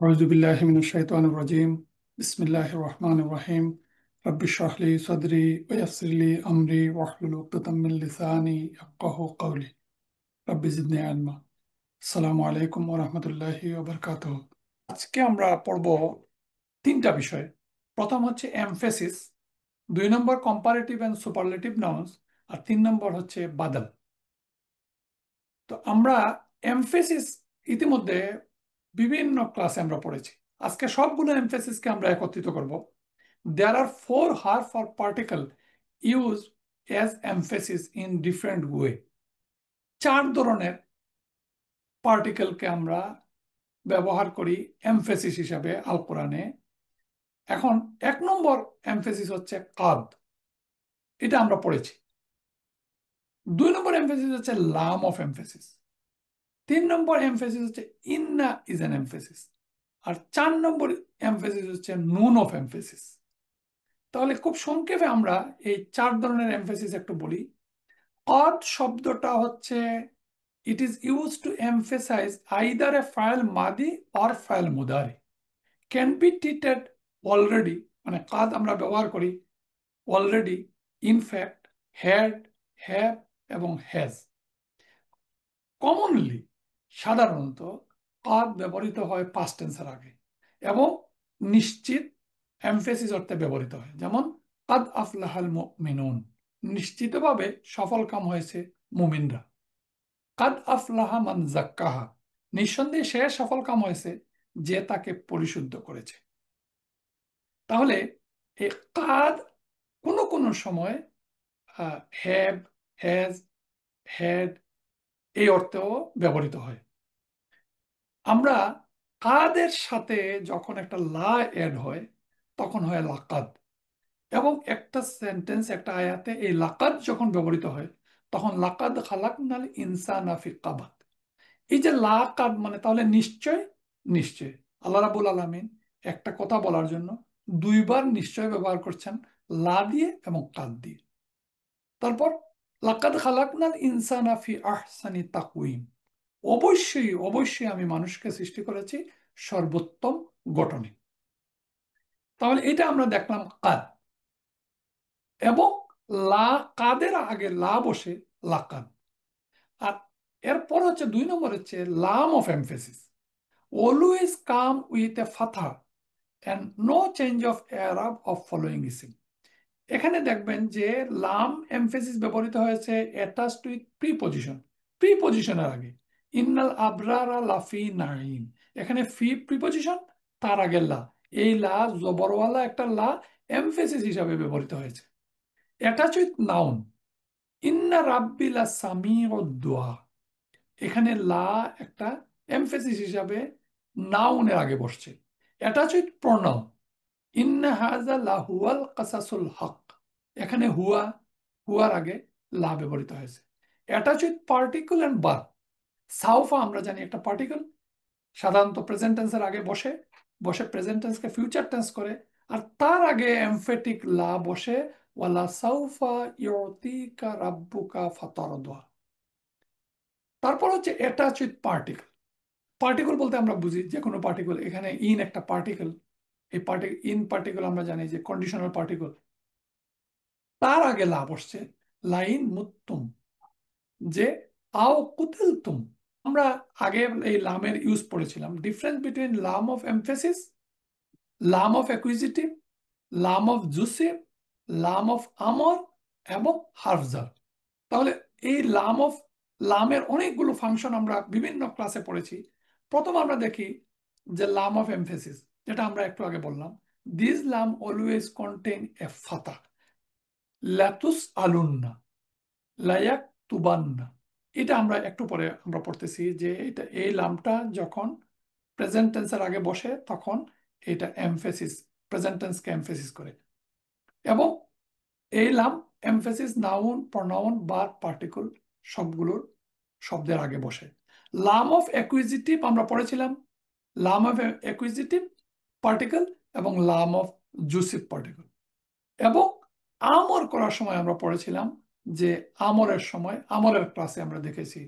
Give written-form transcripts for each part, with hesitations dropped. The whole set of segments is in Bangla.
أعوذ بالله من الشيطان الرجيم بسم الله الرحمن الرحيم رب اشرح لي صدري ويسر لي أمري واحلل عقدة من لساني يفقهوا قولي رب زدني علما আসসালামু আলাইকুম ওয়া রাহমাতুল্লাহি ওয়া বারাকাতুহু। আজকে আমরা পড়ব তিনটা বিষয়। প্রথম হচ্ছে এমফেসিস, দুই নম্বর কম্পারেটিভ এন্ড সুপারলেটিভ নাউন্স, আর তিন নম্বর হচ্ছে বাদল। তো আমরা এমফেসিস ইতিমধ্যে বিভিন্ন ক্লাসে আমরা পড়েছি। আজকে সবগুলো এমফেসিসকে আমরা একত্রিত করব। There are four harf or particle used as emphasis in different way. চার ধরনের পার্টিকেলকে আমরা ব্যবহার করি এমফেসিস হিসাবে আল কোরআনে। এখন এক নম্বর এমফেসিস হচ্ছে কাদ, এটা আমরা পড়েছি। দুই নম্বর এমফেসিস হচ্ছে লাম অফ এমফেসিস। তিন নম্বর এমফেসিস হচ্ছে ইন্না ইজ এন এমফেসিস। আর চার নম্বর এমফেসিস হচ্ছে নুন অফ এমফেসিস। তাহলে খুব সংক্ষেপে আমরা এই চার ধরনের এমফেসিস একটু বলি। কদ শব্দটা হচ্ছে it is use to emphasize either a ফাইল মাদি অর ফাইল মুদারি, ক্যান বি ট্রিটেড অলরেডি, মানে কাদ আমরা ব্যবহার করি অলরেডি, ইনফ্যাক্ট, হ্যাড, হ্যাভ এবং হ্যাজ। কমনলি সাধারণত কাদ ব্যবহৃত হয় পাস্ট টেন্সের আগে এবং নিশ্চিত এমফেসিস অর্থে ব্যবহৃত হয়। যেমন কাদ আফলাহাল মুমিনুন, নিশ্চিতভাবে সফল কাম হয়েছে মুমিনরা। কাদ আফলাহা মান জাক্কাহা, নিঃসন্দেহে সে সফল কাম হয়েছে যে তাকে পরিশুদ্ধ করেছে। তাহলে এই কাদ কোনো কোনো সময় হ্যাভ, হ্যাজ, হ্যাড এই অর্থেও ব্যবহৃত হয়। আমরা কাদের সাথে যখন একটা লা এড হয় তখন হয় লাকাদ, এবং একটা সেন্টেন্স একটা আয়াতে এই লাকাদ যখন ব্যবহৃত হয় তখন লাকাদ খালাকনাল ইনসানা ফি কাবাদ। এই যে লাকাদ মানে তাহলে নিশ্চয়, নিশ্চয় আল্লাহ রাব্বুল আলামিন একটা কথা বলার জন্য দুইবার নিশ্চয় ব্যবহার করছেন, লা দিয়ে এবং কাদ দিয়ে। তারপর লাকাদ খালাকনাল ইনসানা ফি আহসানি তাকওয়িম, অবশ্যই অবশ্যই আমি মানুষকে সৃষ্টি করেছি সর্বোত্তম গঠনে। তাহলে এটা আমরা দেখলাম কাদ, এবং লা, কাদের আগে লা বসে লাকাদ। আর এরপর হচ্ছে দুই নম্বর হচ্ছে লাম of emphasis, always come with a ফাথা অ্যান্ড নো চেঞ্জ অফ এরাব অফ ফলোয়িং ইসিম। এখানে দেখবেন যে লাম এমফেসিস ব্যবহৃত হয়েছে অ্যাটাচড উইথ প্রিপজিশন, প্রিপজিশনের আগে। ইন্নাল আবরারা লাফি নাঈম, এখানে ফি প্রিপজিশন, তার আগে লা, এই লা জবরওয়ালা একটা লা এমফেসিস হিসাবে ব্যবহৃত হয়েছে। অ্যাটাচ উইথ নাউন, ইন্না রাব্বিলা সামিউদ দুআ, এখানে লা একটা এমফেসিস হিসাবে নাউনের আগে বসছে। অ্যাটাচ উইথ প্রনাউন, ইন্না হাযা লাহুয়াল কাসাসুল হক, এখানে হুয়া, হুয়ার আগে লা ব্যবহৃত হয়েছে। Attach with particle and verb, সাউফা আমরা জানি একটা পার্টিকল, সাধারণত প্রেজেন্ট টেন্সের আগে বসে, বসে প্রেজেন্ট টেন্সকে ফিউচার টেন্স করে, আর তার আগে এমফেটিক লা বসে, ওয়ালা সাউফা ইউতিকা রাব্বুকা ফাতারদা। তারপর হচ্ছে অ্যাটাচ উইথ পার্টিকল। পার্টিকল বলতে আমরা বুঝি যে কোনো পার্টিকল, এখানে ইন একটা পার্টিকল, এই পার্টিকল ইন পার্টিকল আমরা জানি যে কন্ডিশনাল পার্টিকল, তার আগে লা বসছে, লাইন মুত্তুম, যে আও কুতিলতুম। আমরা আগে এই লামের ইউজ পড়েছিলাম, ডিফারেন্স বিটুইন লাম অফ এমফেসিস, লাম অফ অ্যাকুইজিটিভ, লাম অফ জুসিভ, লাম অফ আমর এবং হারফজার। তাহলে এই লামের অনেকগুলো ফাংশন আমরা বিভিন্ন ক্লাসে পড়েছি। প্রথম আমরা দেখি যে লাম অফ এমফেসিস, যেটা আমরা একটু আগে বললাম, দিস লাম অলওয়েজ কন্টেইন এ ফাতা, লাতুস আলুন্না, লায়াক তুবান্না। এটা আমরা একটু পরে আমরা পড়তেছি যে এটা, এই লামটা যখন প্রেজেন্ট টেন্সের আগে বসে তখন এটা এমফেসিস, প্রেজেন্ট টেন্সকে এমফেসিস করে। এবং এই লাম এমফেসিস নাউন, প্রনাউন বা পার্টিকল সবগুলোর শব্দের আগে বসে। লাম অফ অ্যাকুইজিটিভ আমরা পড়েছিলাম, লাম অফ অ্যাকুইজিটিভ পার্টিকল এবং লাম অফ জুসিভ পার্টিকল। এবং আমর করার সময় আমরা পড়েছিলাম যে আমরের সময়, আমরের ক্লাসে আমরা দেখেছি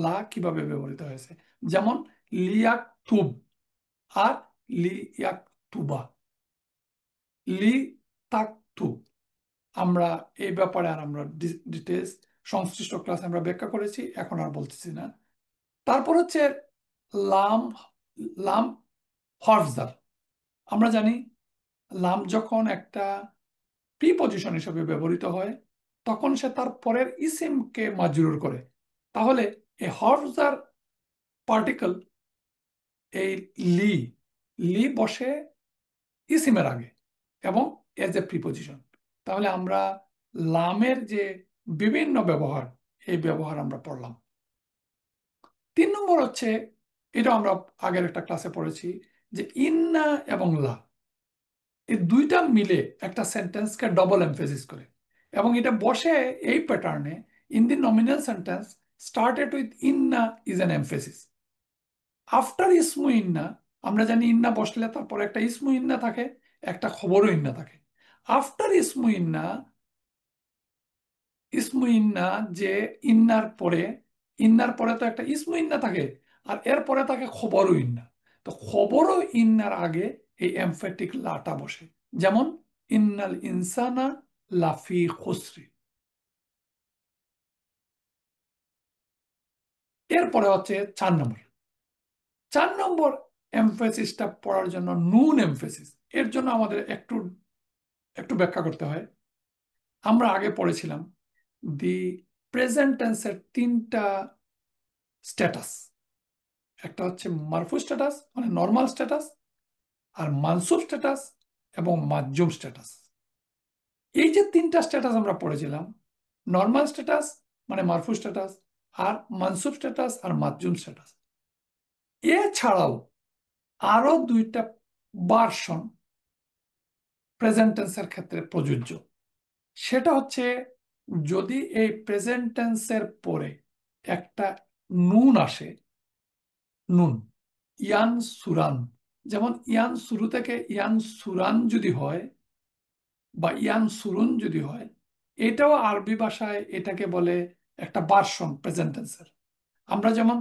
লা কিভাবে ব্যবহৃত হয়েছে, যেমন লিয়াক তুব আর লি ইয়াকতুবা, লি তাকতু। আমরা এই ব্যাপারে আর আমরা ডিটেলস সংশ্লিষ্ট ক্লাসে আমরা ব্যাখ্যা করেছি, এখন আর বলতেছি না। তারপর হচ্ছে লাম, লাম হরফজার। আমরা জানি লাম যখন একটা প্রিপজিশন হিসেবে ব্যবহৃত হয় তখন সে তার পরের ইসিমকে মাজরুর করে। তাহলে এই হরফজার পার্টিকেল, এই লি, লি বসে ইসিমের আগে এবং এজ এ প্রিপজিশন। তাহলে আমরা লামের যে বিভিন্ন ব্যবহার, এই ব্যবহার আমরা পড়লাম। 3 নম্বর হচ্ছে, এটা আমরা আগের একটা ক্লাসে পড়েছি, যে ইন্না এবং লা, এই দুইটা মিলে একটা সেন্টেন্সকে ডবল এমফেসিস করে। এবং এটা বসে এই প্যাটার্নে, in the nominal sentence started with ইন্না ইজ অ্যান এমফেসিস। আফটার ইসমু ইন্না, আমরা জানি ইন্না বসলে তারপর একটা ইসমু ইন্না থাকে, একটা খবরও ইন্না থাকে। আফটার ইসমু ইন্না, ইসমু ইন্না, যে ইন্নার পরে, ইন্নার পরে তো একটা ইসমু ইন্না থাকে, আর এর পরে থাকে খবরও ইন্না। তো খবরও ইন্নার আগে এই এমফেটিক লাটা বসে। যেমন ইন্নাল ইনসানা লাফি খুসরি। এরপরে হচ্ছে 4 নম্বর। 4 নম্বর এমফেসিসটা পড়ার জন্য নুন এমফেসিস। এর জন্য আমাদের একটু একটু ব্যাখ্যা করতে হয়। আমরা আগে পড়েছিলাম দি প্রেজেন্ট টেন্সের 3টা স্ট্যাটাস। একটা হচ্ছে মারফু স্ট্যাটাস মানে নর্মাল স্ট্যাটাস, আর মানসুব স্ট্যাটাস এবং মাজজুম স্ট্যাটাস। এই যে 3টা স্ট্যাটাস আমরা পড়েছিলাম, নর্মাল স্ট্যাটাস মানে মারফু স্ট্যাটাস, আর মানসুব স্ট্যাটাস আর মাজজুম স্ট্যাটাস, এছাড়াও আরো 2টা ভার্সন প্রেজেন্ট টেন্সের ক্ষেত্রে প্রযোজ্য। সেটা হচ্ছে, যদি এই প্রেজেন্ট টেন্সের পরে একটা নুন আসে, নুন, ইয়ান সুরান, যেমন ইয়ান শুরু থেকে ইয়ান সুরান যদি হয় বা ইয়ান সুরুন যদি হয়, এটাও আরবি ভাষায় এটাকে বলে একটা ভার্সন প্রেজেন্ট টেন্সের। আমরা যেমন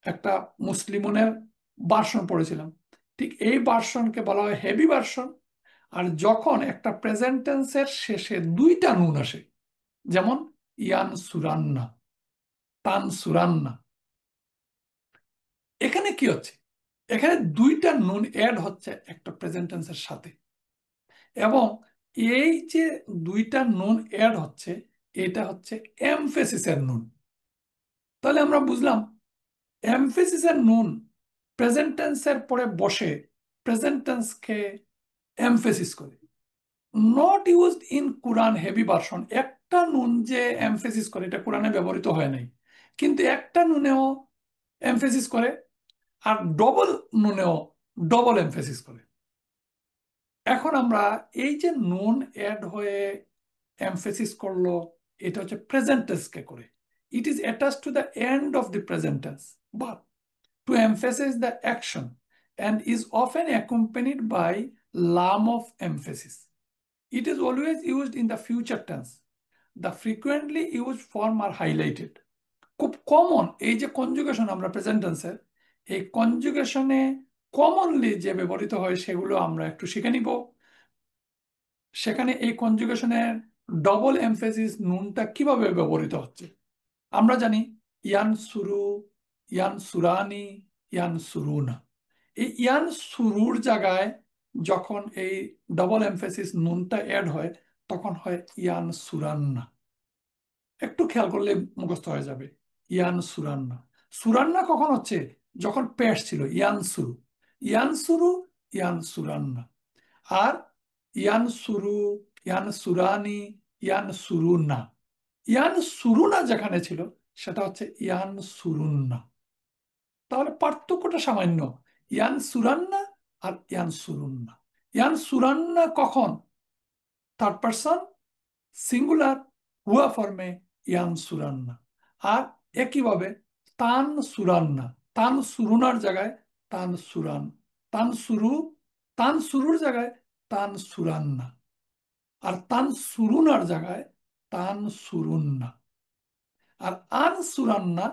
একটা মুসলিমনের ভার্সন পড়েছিলাম, ঠিক এই ভার্সনকে বলা হয় হেভি ভার্সন। আর যখন একটা প্রেজেন্ট টেন্সের শেষে 2টা নুন আসে, যেমন ইয়ান সুরান্না, তান সুরান্না, এখানে কি হচ্ছে, এখানে 2টা নুন অ্যাড হচ্ছে একটা প্রেজেন্ট টেন্সের সাথে। এবং এই যে 2টা নুন অ্যাড হচ্ছে, এটা হচ্ছে এমফেসিসের নুন। তাহলে আমরা বুঝলাম এমফেসিসের নুন প্রেজেন্ট টেন্সের পরে বসে প্রেজেন্ট টেন্সকে এমফেসিস করে। Not used in Quran heavy version. একটা নুন যে এমফেসিস করে এটা কোরআনে ব্যবহৃত হয় নাই, কিন্তু একটা নুনেও এমফেসিস করে, আর ডবল নুনেও ডবল এমফেসিস করে। এখন আমরা এই যে নুন অ্যাড হয়ে এমফেসিস করলো, এটা হচ্ছে প্রেজেন্ট টেন্সকে করে। It is attach to the end of the present tense বা two emphasize the action, and is often accompanied by lam of emphasis. It is always used in the future tense. The frequently used form are highlighted. খুব কমন এই যে কনজুগেশন আমরা প্রেজেন্ট টেন্সের, এই কনজুগেশনে কমনলি যে ব্যবহৃত হয় সেগুলো আমরা একটু শিখে নিব। সেখানে এই কনজুগেশনের ডবল এমফেসিস নুনটা কিভাবে ব্যবহৃত হচ্ছে। আমরা জানি ইয়ান সুরু, ইয়ান সুরানি, ইয়ান সুরুনা। এই ইয়ান শুরুর জায়গায় যখন এই ডবল এমফেসিস নুনটা অ্যাড হয়, তখন হয় ইয়ান সুরান্না। একটু খেয়াল করলে মুখস্থ হয়ে যাবে, ইয়ান সুরান্না। সুরান্না কখন হচ্ছে, যখন পেশ ছিল ইয়ান শুরু, ইয়ান শুরু, ইয়ান সুরান্না। আর ইয়ান শুরু, ইয়ান সুরানি, ইয়ান সুরুন্না, ইয়ান সুরুনা যেখানে ছিল সেটা হচ্ছে ইয়ান সুরুন্না। তাহলে পার্থক্যটা সামান্য, ইয়ান সুরান্না আর ইয়ান সুরুন্না। ইয়ান সুরান্না কখন, থার্ড পারসন সিঙ্গুলার হুয়া ফর্মে ইয়ান সুরান্না। আর একইভাবে তান সুরান্না, তান সুরুনার জায়গায় তান সুরান, তান সুরু, তান সুরুর জায়গায় তান সুরান্না, আর তান সুরুনার জায়গায় তান সুরুন্না, আর আন সুরান্না,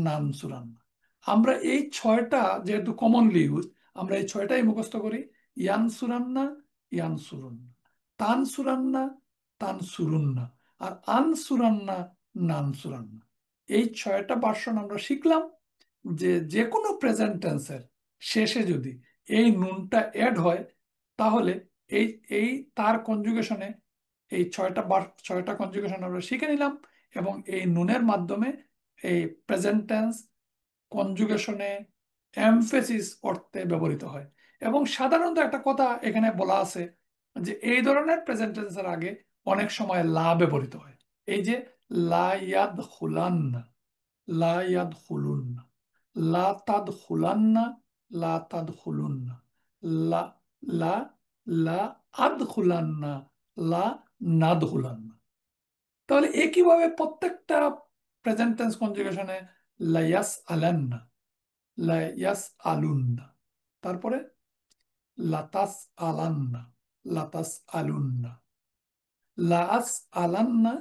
নান সুরান্না। আমরা এই 6টা যেহেতু কমনলি ইউজ, আমরা এই ছয়টাই মুখস্থ করি। ইয়ানসুরান্না, ইয়ানসুরুন্না, তানসুরান্না, তানসুরুন্না, আর আনসুরান্না, নানসুরান্না। এই ছয়টা ভার্সন আমরা শিখলাম যে যে কোনো প্রেজেন্ট টেন্সের শেষে যদি এই নুনটা অ্যাড হয়, তাহলে এই এই তার কনজুগেশনে এই ছয়টা কনজুগেশন আমরা শিখে নিলাম, এবং এই নুনের মাধ্যমে এই প্রেজেন্ট টেন্স কনজুগেশনে এমফেসিস অর্থে ব্যবহৃত হয়। এবং সাধারণত একটা কথা এখানে বলা আছে যে এই ধরনের প্রেজেন্ট টেন্সের আগে অনেক সময় লা ব্যবহৃত হয়। এই যে লা ইয়াদখুলান্না, লা ইয়াদখুলুন্না, লা তাদখুলান্না, লা তাদখুলুন্না, লা লা লা আদখুলান্না, লা নাদখুলান্না। তাহলে একইভাবে প্রত্যেকটা প্রেজেন্ট টেন্স কনজুগেশনে লায়াস আলান্না, লায়াস আলুন্না, তারপরে লাতাস আলান্না, লাতাস আলুন্না, লাআস আলান্না,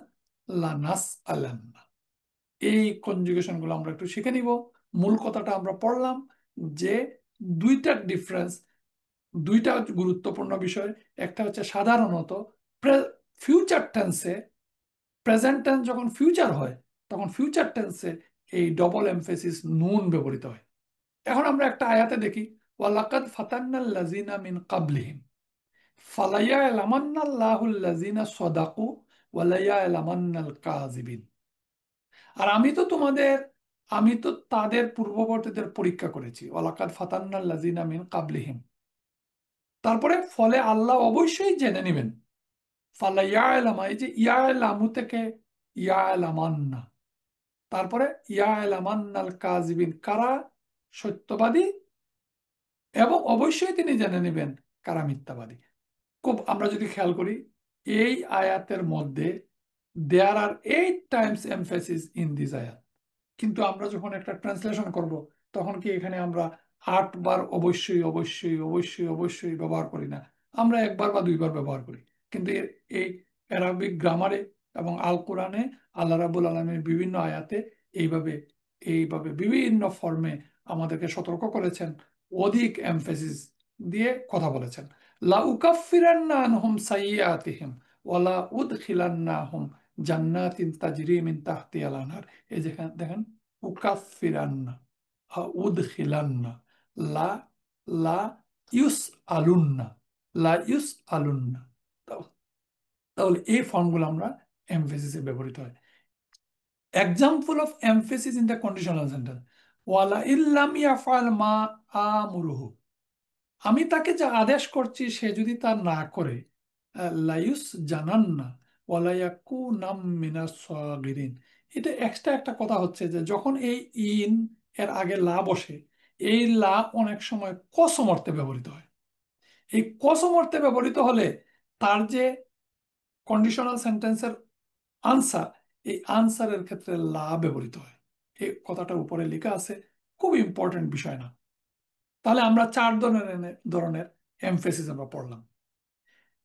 লানাস আলান্না। এই কনজুগেশন গুলো আমরা একটু শিখে নিব। মূল কথাটা আমরা পড়লাম যে দুইটা ডিফারেন্স, দুইটা গুরুত্বপূর্ণ বিষয়। একটা হচ্ছে সাধারণত ফিউচার টেন্সে, প্রেজেন্ট টেন্স যখন ফিউচার হয় তখন ফিউচার টেন্সে এই ডবল এমফেসিস নুন ব্যবহৃত হয়। এখন আমরা একটা আয়াতে দেখি, ওয়ালাকাদ ফাতান্নাল লাযিনা মিন কাবলিহিম ফালায়ালামান্নাল্লাহুল লাযিনা সাদাকু ওয়ালায়ালামান্নাল কাযিবিন। আর আমি তো তাদের পূর্ববর্তীদের পরীক্ষা করেছি, ওয়ালাকাদ ফাতান্নাল লাযিনা মিন কাবলিহিম। তারপরে ফলে আল্লাহ অবশ্যই জেনে নেবেন। ফালায়ালামা, এই যে ইয়ালামু থেকে ইয়ালামান্না, তারপরে ইয়ালামান্নাল কাযিবিন, কারা সত্যবাদী, এবং অবশ্যই তিনি জেনে নেবেন কারা মিথ্যাবাদী। খুব আমরা যদি খেয়াল করি এই আয়াতের মধ্যে দেয়ার আর 8 টাইমস এমফেসিস ইন দিস আয়াত, কিন্তু আমরা যখন একটা ট্রান্সলেশন করব তখন কি এখানে আমরা 8 বার অবশ্যই অবশ্যই অবশ্যই অবশ্যই ব্যবহার করি না, আমরা একবার বা দুইবার ব্যবহার করি। কিন্তু এই অ্যারাবিক গ্রামারে এবং আল কোরআনে আল্লাহ রাব্বুল আলামিন বিভিন্ন আয়াতে এইভাবে এইভাবে বিভিন্ন ফর্মে আমাদেরকে সতর্ক করেছেন, অধিক এমফেসিস দিয়ে কথা বলেছেন। লা উকাফিরান্না আনহুম সাইয়্যাতিহিম ওয়ালা উদখিলান্নাহুম জান্নাতিন তাজরি মিন তাহতিহাল আনহার। এই যেখানে দেখেন উকাফিরান্না, উদখিলান্না, লা লা ইউস আলুন্না, লা ইউস আলুন্না। তাহলে এই ফর্মগুলো আমরা এমফেসিসে ব্যবহৃত হয়। Example of emphasis in the conditional sentence, ওয়ালা ইল্লাম ইয়াফআল মা আমুরুহু, আমি তাকে যা আদেশ করছি সে যদি তা না করে, লাইউস জানান না, ওয়ালাইয়াকু নাম মিনাস সাগিরিন। এটা এক্সট্রা একটা কথা হচ্ছে যে যখন এই ইন এর আগে লা বসে, এই লা অনেক সময় কসম অর্থে ব্যবহৃত হয়। এই কসম অর্থে ব্যবহৃত হলে তার যে কন্ডিশনাল সেন্টেন্সের আনসার, এই আনসারের ক্ষেত্রে লা ব্যবহৃত হয়। এই কথাটা উপরে লেখা আছে, খুব ইম্পর্টেন্ট বিষয় না। তাহলে আমরা 4 ধরনের এমফেসিস আমরা পড়লাম।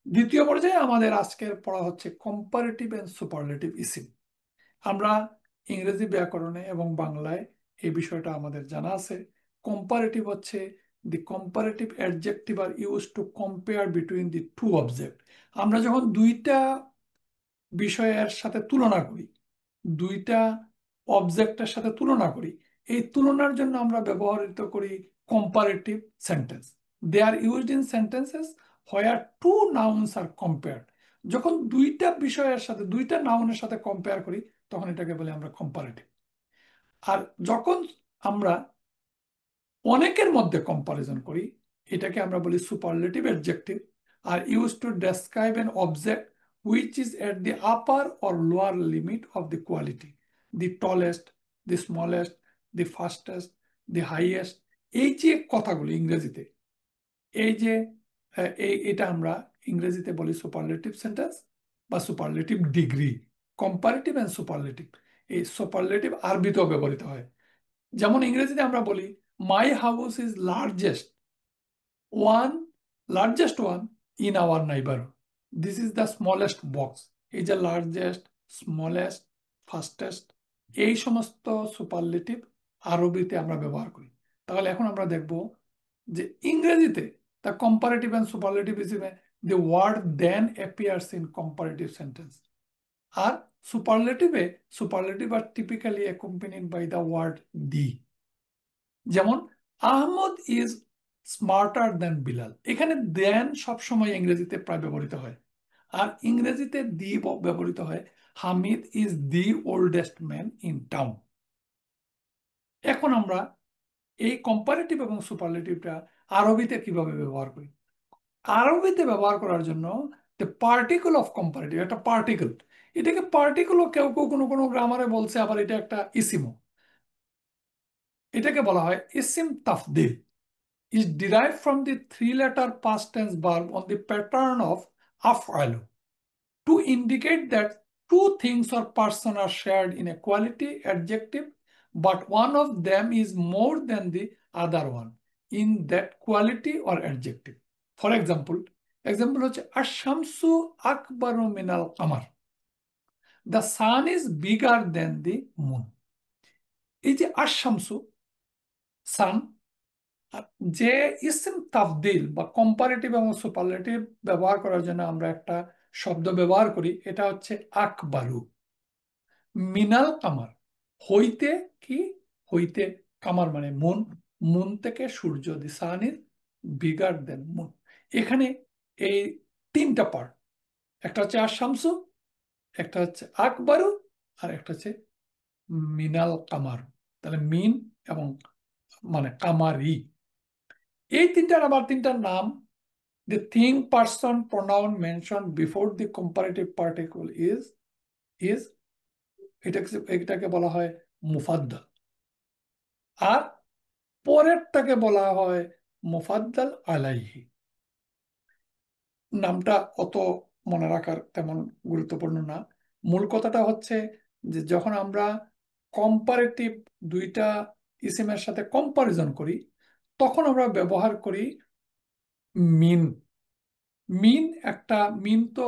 দ্বিতীয় পর্যায়ে আমাদের আজকের পড়া হচ্ছে কম্পারেটিভ এন্ড সুপারলেটিভ ইসিম। আমরা ইংরেজি ব্যাকরণে এবং বাংলায় এই বিষয়টা আমাদের জানা আছে। কম্পারেটিভ হচ্ছে the comparative adjective are use to compare between the two object. আমরা যখন দুইটা বিষয়ের সাথে তুলনা করি, দুইটা অবজেক্টের সাথে তুলনা করি, এই তুলনার জন্য আমরা ব্যবহৃত করি comparative sentence. They are used in sentences where two nouns are compared. যখন দুইটা বিষয়ের সাথে দুইটা নাউনের সাথে কম্পেয়ার করি তখন এটাকে বলি আমরা কম্পারেটিভ। আর যখন আমরা অনেকের মধ্যে কম্পারিজন করি এটাকে আমরা বলি superlative adjective, are use to describe an object which is at the upper or lower limit of the quality, the tallest, the smallest, the fastest, the highest। এই যে কথাগুলো ইংরেজিতে, এই যে এটা আমরা ইংরেজিতে বলি সুপারলেটিভ সেন্টেন্স বা superlative degree. Comparative and superlative, এই সুপারলেটিভ আরবিতেও ব্যবহৃত হয়। যেমন ইংরেজিতে আমরা বলি my house is one largest one in our নাইবারহুড, this is the smallest box. এই যে লার্জেস্ট, স্মলেস্ট, ফাস্টেস্ট, এই সমস্ত সুপারলেটিভ আরবিতে আমরা ব্যবহার করি। তাহলে এখন আমরা দেখব যে ইংরেজিতে দ্য কম্পারেটিভ অ্যান্ড সুপারলেটিভ ইসিমে the word then appears in comparative sentence. আর superlative are typically accompanied by the word the. যেমন Ahmad is smarter than Bilal, এখানে দেন সবসময় ইংরেজিতে প্রায় ব্যবহৃত হয়। আর ইংরেজিতে দি ব্যবহৃত হয় Hamid is the oldest man in town. এখন আমরা এই কম্পারেটিভ এবং সুপারলেটিভটা আরবিতে কিভাবে ব্যবহার করি। আরবিতে ব্যবহার করার জন্য দ্য পার্টিকল অফ কম্পারেটিভ, একটা পার্টিকল, এটাকে পার্টিকলও কেউ কেউ কোনো কোনো গ্রামারে বলছে, আবার এটা একটা ইসিমও। এটাকে বলা হয় eSIM তাফদিল, is derived from the three-letter past tense verb on the pattern of af'alu to indicate that two things or person are shared in a quality adjective, but one of them is more than the other one in that quality or adjective. For example হচ্ছে আশ-শামসু আকবারু মিনাল কামার, the sun is bigger than the moon. এই যে আশ-শামসু, সান, যে ইসিম তাফদিল বা কম্পারেটিভ এবং সুপারলেটিভ ব্যবহার করার জন্য আমরা একটা শব্দ ব্যবহার করি, এটা হচ্ছে আকবারু মিনাল কামার, হইতে, কি হইতে, কামার মানে মুন, মুন থেকে সূর্য, দি sun is bigger then moon. এখানে এই তিনটা পার্ট, একটা হচ্ছে আশামসু, একটা হচ্ছে আকবারু, আর একটা হচ্ছে মিনাল কামার। তাহলে মিন এবং মানে কামারি, এই তিনটার আবার তিনটার নাম। The thing, person, pronoun mentioned before the comparative particle is এটাকে বলা হয় মুফাদ্দাল, আর পরেরটাকে বলা হয় মুফাদ্দাল আলাইহি। নামটা অত মনে রাখার তেমন গুরুত্বপূর্ণ না, মূল কথাটা হচ্ছে যে যখন আমরা কম্পারেটিভ দুইটা ইসিমের সাথে কম্পারিজন করি, তখন আমরা ব্যবহার করি মিন। মিন একটা, মিন তো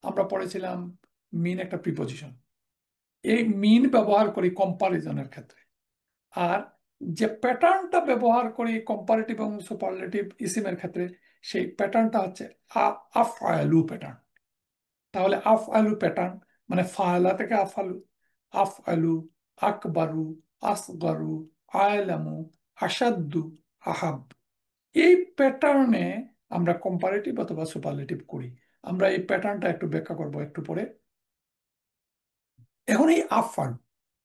আমরা পড়েছিলাম, মিন একটা প্রিপোজিশন। এই মিন ব্যবহার করি কম্পারিজনের ক্ষেত্রে। আর যে প্যাটার্নটা ব্যবহার করি কম্পারেটিভ এবং সুপারলেটিভ ইসিমের ক্ষেত্রে, সেই প্যাটার্নটা হচ্ছে আফআলু প্যাটার্ন। তাহলে আফআলু প্যাটার্ন মানে ফাআলা থেকে আফআলু, আফআলু, আকবারু, আসগারু, আয়লামু, আসাদ্দু, আহাব, এই প্যাটার্নে আমরা কম্পারেটিভ অথবা সুপারলেটিভ করি। আমরা এই প্যাটার্নটা একটু ব্যাখ্যা করব একটু পরে। এখন এই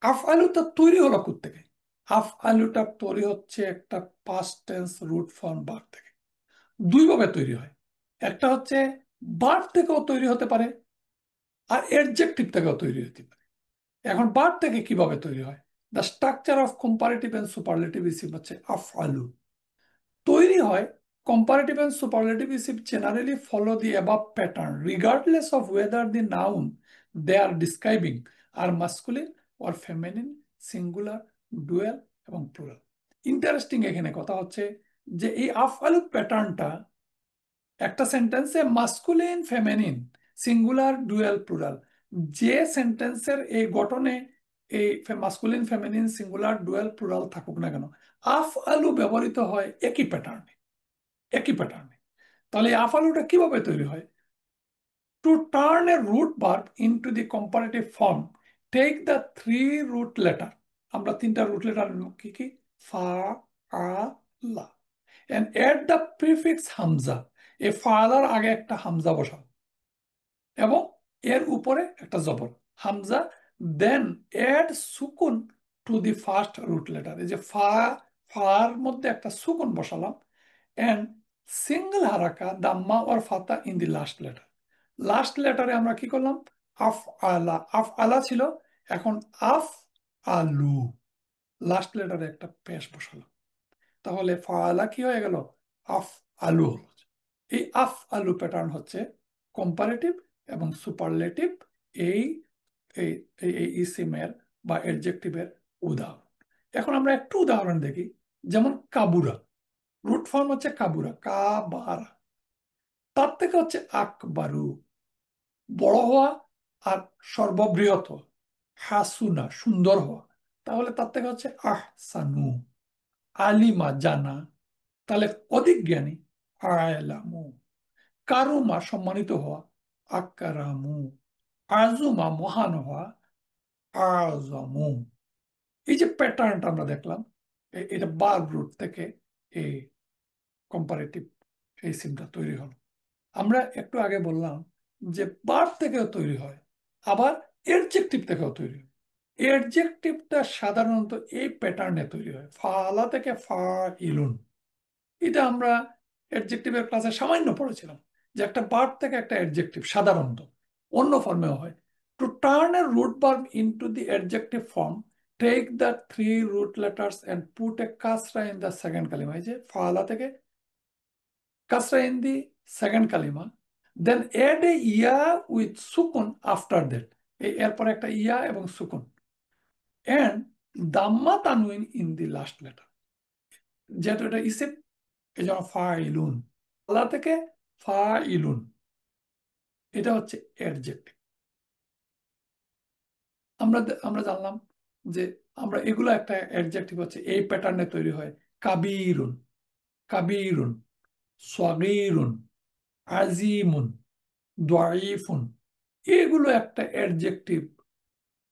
আফআলুটা তৈরি হলো কোত্থেকে? আফআলুটা তৈরি হচ্ছে একটা past tense root form verb থেকে। দুই ভাবে তৈরি হয়, একটা হচ্ছে ভার্ব থেকেও তৈরি হতে পারে, আর এডজেক্টিভ থেকেও তৈরি হতে পারে। এখন ভার্ব থেকে কিভাবে তৈরি হয়? The structure of comparative and superlative ইসিম হচ্ছে আফআলু। তৈরি হয় comparative and superlative is generally follow the above pattern regardless of whether the noun they are describing are masculine or feminine, singular, dual এবং plural. ইন্টারেস্টিং এখানে কথা হচ্ছে যে এই আফআলু প্যাটার্নটা একটা সেন্টেন্সে masculine, feminine, singular, dual, plural, যে সেন্টেন্সের এই গঠনে এই masculine, feminine, singular, dual, plural থাকুক না কেন, আফআলু ব্যবহৃত হয় একই প্যাটার্নে, একই প্যাটার্নে। তাহলে এই আফআলুটা কিভাবে তৈরি হয়? To turn a root verb into the comparative form take the three root letter, আমরা তিনটা রুট লেটার কি কি, ফা, আ, লা, and add the prefix Hamza, এই ফালার আগে একটা হামজা বসাও এবং এর উপরে একটা জবর হামজা, দেন এড সুকুন to the first root letter, এই যে ফার মধ্যে একটা সুকুন বসালাম, এন্ড সিঙ্গল হারাকা দাম্মা অর ফাতা in the last letter. Last লেটারে আমরা কি করলাম? আফ আলা, আফ আলা ছিল, এখন আফ আলু, লাস্ট লেটারে একটা পেশ বসালাম, তাহলে ফালা কি হয়ে গেল? আফ আলু হলো। এই আফ আলু প্যাটার্ন হচ্ছে কম্পারেটিভ এবং সুপারলেটিভ এই এই এই ইসিমের বা এডজেক্টিভের উদাহরণ। এখন আমরা একটু উদাহরণ দেখি, যেমন কাবুরা, রুট ফর্ম হচ্ছে কাবুরা, কাবারা, তার থেকে হচ্ছে আকবারু, বড় হওয়া, আর সর্ববৃহৎ হওয়া, হাসুনা, সুন্দর হওয়া, তাহলে তার থেকে হচ্ছে আহসানু, আলিমা, জানা, তাহলে অধিক জ্ঞানী আ'লামু, কারুমা সম্মানিত হওয়া, আকরামু, আজুমা মহান হওয়া, আজমু। এই যে প্যাটার্নটা আমরা দেখলাম, এটা ভার্ব রুট থেকে এই কম্পারেটিভ এই সিমটা তৈরি হলো। আমরা একটু আগে বললাম যে ভার্ব থেকেও তৈরি হয়, আবার এডজেক্টিভ থেকেও তৈরি হয়। এডজেক্টিভটা সাধারণত এই প্যাটার্নে তৈরি হয়, ফালা থেকে ফাইলুন। এটা আমরা অ্যাডজেক্টিভের ক্লাসে সামান্য পড়েছিলাম যে একটা ভার্ব থেকে একটা অ্যাডজেক্টিভ সাধারণত অন্য ফর্মেও হয়। To turn a root verb into the adjective form, take the three root letters and put a কাসরা ইন দ্য সেকেন্ড কালিমা। এই যে ফালা থেকে কাসরা ইন দি সেকেন্ড কালিমা, দেন এড এ ইয়া উইথ সুকুন আফটার দ্যাট। এই এরপর একটা ইয়া এবং সুকুন, এন্ড দাম্মা তানউইন ইন দি লাস্ট লেটার। যেহেতু এটা ইসিম, এই জন্য ফাইলুন। আল্লাহ থেকে ফাইলুন, এটা হচ্ছে অ্যাডজেক্টিভ। আমরা আমরা জানলাম যে আমরা এগুলো একটা অ্যাডজেক্টিভ হচ্ছে এই প্যাটার্নে তৈরি হয়। কাবিরুন, কাবিরুন, সগীরুন, আজিমুন, দাঈফুন, এগুলো একটা অ্যাডজেক্টিভ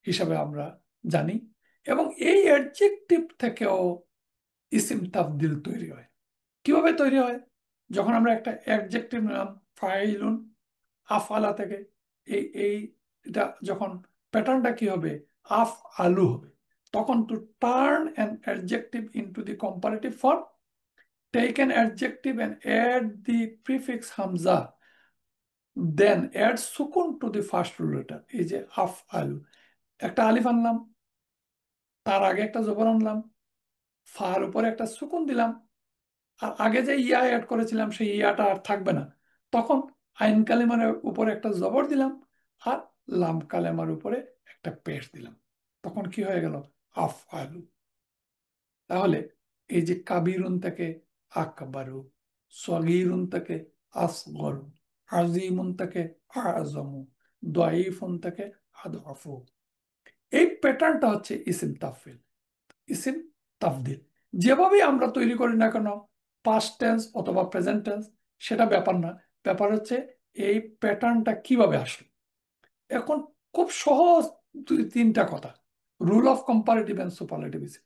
হিসাবে আমরা জানি। এবং এই অ্যাডজেক্টিভ থেকেও ইসিম তাফদিল তৈরি হয়। কিভাবে তৈরি হয়? যখন আমরা একটা অ্যাডজেক্টিভ নিলাম ফাইলুন, আফআলা থেকে, এই এই এটা যখন প্যাটার্নটা কি হবে, আফ আলু হবে, তখন to turn an adjective into the comparative form, take an adjective and add the prefix হামজা, দেন অ্যাড সুকুন টু দি ফার্স্ট লেটার। এই যে আফ আলু, একটা আলিফ আনলাম, তার আগে একটা জবর আনলাম, ফার উপরে একটা সুকুন দিলাম, আর আগে যে ইয়া অ্যাড করেছিলাম সেই ইয়াটা আর থাকবে না। তখন আইন কালেমার উপরে একটা জবর দিলাম, আর লাম কালেমার উপরে একটা পেশ দিলাম, তখন কি হয়ে গেল, আফ আলু। তাহলে এই যে কাবিরুন থেকে আকবারু, সগীরুন থেকে আসগরু, আজিমুন থেকে আজমু, দাঈফুন থেকে আদফু, এই প্যাটার্নটা হচ্ছে ইসিম তাফিল, ইসিম তাফদিল। যেভাবেই আমরা তৈরি করি না কেন, পাস্ট টেন্স অথবা প্রেজেন্ট টেন্স, সেটা ব্যাপার না। ব্যাপার হচ্ছে এই প্যাটার্নটা কিভাবে আসলো। এখন খুব সহজ দুই তিনটা কথা। Rule of comparative and superlative ইসিম।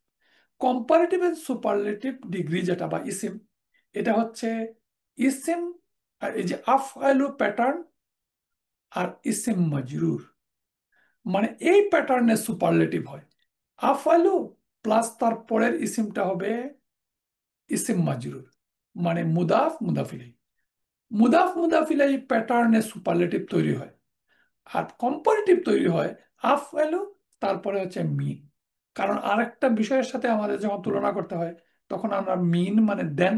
কম্পারেটিভ এন্ড সুপারলেটিভ ডিগ্রি যেটা বা ইসিম, এটা হচ্ছে ইসিম, আর এই যে আফআলু প্যাটার্ন আর ইসিম মাজরুর, মানে এই প্যাটার্নে সুপারলেটিভ হয়। আফআলু প্লাস তার পরের ইসিমটা হবে ইসিম মাজরুর, মানে মুদাফ মুদাফিলাই। মুদাফ মুদাফিলাই প্যাটার্নে সুপারলেটিভ তৈরি হয়। আর কম্পারেটিভ তৈরি হয় আফআলু, তারপরে হচ্ছে মিন। কারণ আরেকটা বিষয়ের সাথে আমাদের যখন তুলনা করতে হয়, তখন আমরা মিন মানে দেন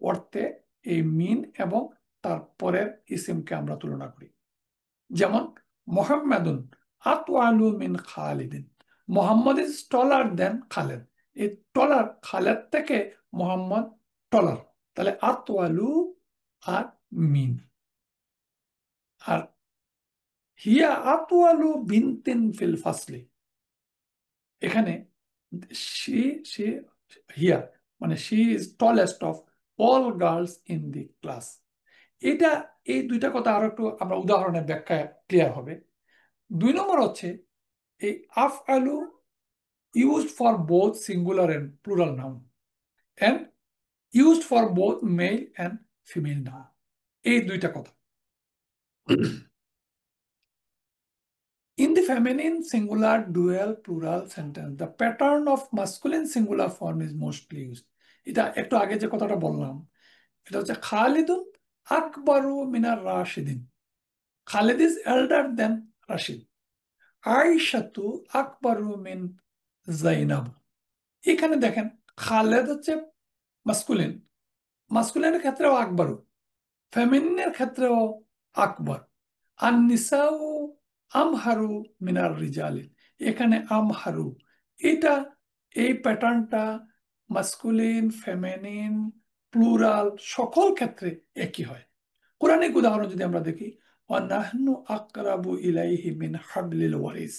অর্থে এই মিন এবং তারপরের ইসিমকে আমরা তুলনা করি। যেমন মোহাম্মদুন আতওয়ালু মিন খালিদিন, মোহাম্মদ ইজ টলার দেন খালেদ। এই টলার, খালেদ থেকে মোহাম্মদ টলার, তাহলে আতওয়ালু আর মিন। আর হিয়া আতওয়ালু বিনতিন ফিল ফাসলি, এখানে শি শি হিয়া মানে she is tallest of all girls in the class. এটা, এই দুইটা কথা আরো একটু আমরা উদাহরণের ব্যাখ্যা ক্লিয়ার হবে। দুই নম্বর হচ্ছে এই আফ আলু used for both singular and plural noun, and used for both male and female noun, এই দুইটা কথা। In the feminine singular dual plural sentence, the pattern of masculine singular form is mostly used. এটা একটু আগে যে কথাটা বললাম, এটা হচ্ছে খালিদুন আকবরু মিনার রাশিদিন, খালিদ ইজ এল্ডার দেন রাশিদ, আয়েশাতু আকবরু মিন জাইনাব। এখানে দেখেন খালেদ হচ্ছে মাস্কুলিন, মাস্কুলিনের ক্ষেত্রেও আকবরু, ফেমিনিনের ক্ষেত্রেও আকবর। আর নিসাউ আমহারু মিনার রিজালিন, এখানে আমহারু, এটা এই প্যাটার্নটা মাস্কুলিন, ফেমিনিন, প্লুরাল সকল ক্ষেত্রে একই হয়। কোরআনিক উদাহরণ যদি আমরা দেখি, অনাহনু আকরাবু ইলাইহি মিন হাবলিল ওয়ারিস,